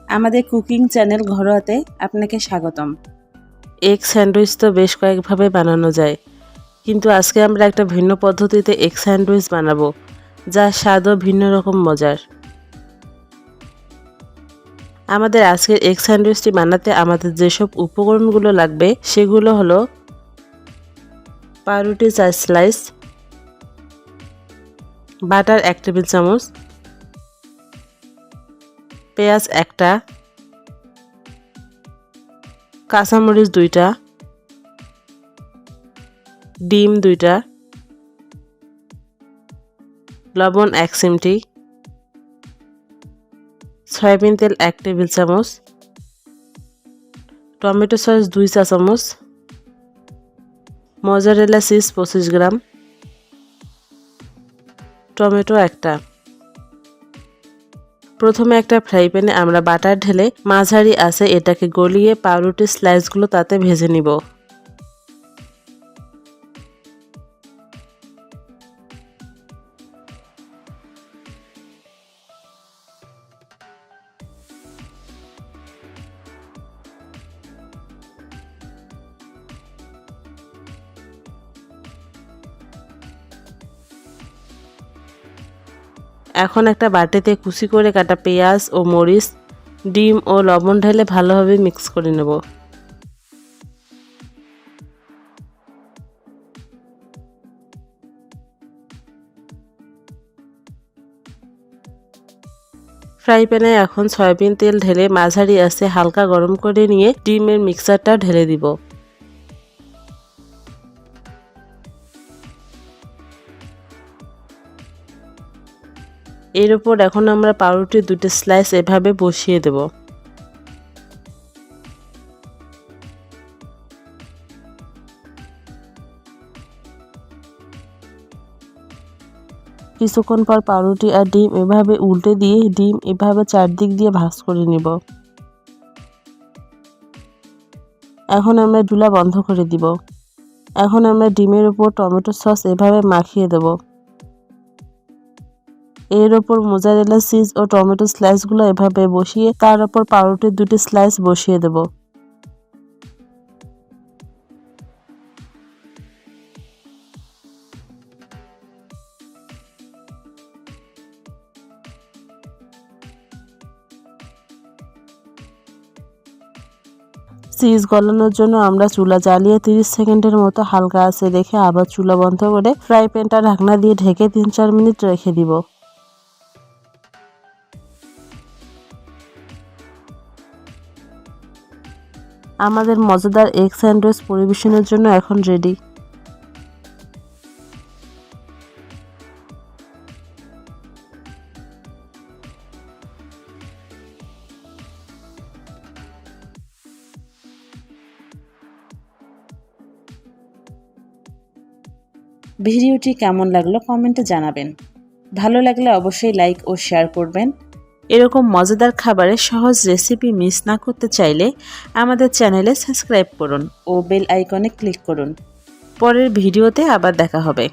আমাদের cooking channel ঘরোয়াতে আপনাকে স্বাগতম। এগ স্যান্ডউইচ তো বেশ কয়েকভাবে বানানো যায়, কিন্তু আজকে আমরা একটা ভিন্ন পদ্ধতিতে এগ স্যান্ডউইচ বানাবো, যা স্বাদও ভিন্ন রকম মজার। আমাদের আজকের এগ স্যান্ডউইচটি বানাতে আমাদের যেসব উপকরণগুলো লাগবে সেগুলো হলো পাউরুটি 4 স্লাইস, বাটার 1 টেবিল চামচ, পেঁয়াজ 1টা, কাঁচামরিচ 2টা, ডিম 2টা, লবণ 1 চিমটি, সয়াবিন তেল 1 টেবিল চামচ, টমেটো সস 2 চা চামচ, মজারেলা চিজ 25 গ্রাম, টমেটো 1টা। প্রথমে একটা ফ্রাই প্যানে আমরা বাটার ঢেলে মাঝারি আঁচে এটাকে গলিয়ে পাউরুটির স্লাইসগুলো তাতে ভেজে নিব। এখন একটা বাটিতে কুচি করে কাটা পেঁয়াজ ও মরিচ, ডিম ও লবণ ঢেলে ভালোভাবে মিক্স করে নেব। ফ্রাই প্যানে এখন সয়াবিন তেল ঢেলে মাঝারি আঁচে হালকা গরম করে নিয়ে ডিমের মিক্সচারটা ঢেলে দিব। এর উপর এখন আমরা পাউরুটির 2টি স্লাইস এভাবে বসিয়ে দেব। কিছুক্ষণ পর পাউরুটি আর ডিম এভাবে উল্টে দিয়ে ডিম এভাবে চারদিক দিয়ে ভাঁজ করে নিব। এখন আমরা চুলা বন্ধ করে দিব। এখন আমরা ডিমের উপর টমেটো সস এভাবে মাখিয়ে দেব। এর ওপর মোজারেলা চিজ ও টমেটো স্লাইসগুলো এভাবে বসিয়ে তার উপর পাউরুটির 2টি স্লাইস বসিয়ে দেব। চিজ গলানোর জন্য আমরা চুলা জ্বালিয়ে 30 সেকেন্ডের মতো হালকা আঁচে রেখে আবার চুলা বন্ধ করে ফ্রাই প্যানটা ঢাকনা দিয়ে ঢেকে 3-4 মিনিট রেখে দিব। আমাদের মজাদার এগ স্যান্ডউইচ পরিবেশনের জন্য এখন রেডি। ভিডিওটি কেমন লাগলো কমেন্টে জানাবেন। ভালো লাগলে অবশ্যই লাইক ও শেয়ার করবেন। এরকম মজাদার খাবারের সহজ রেসিপি মিস না করতে চাইলে আমাদের চ্যানেলে সাবস্ক্রাইব করুন ও বেল আইকনে ক্লিক করুন। পরের ভিডিওতে আবার দেখা হবে।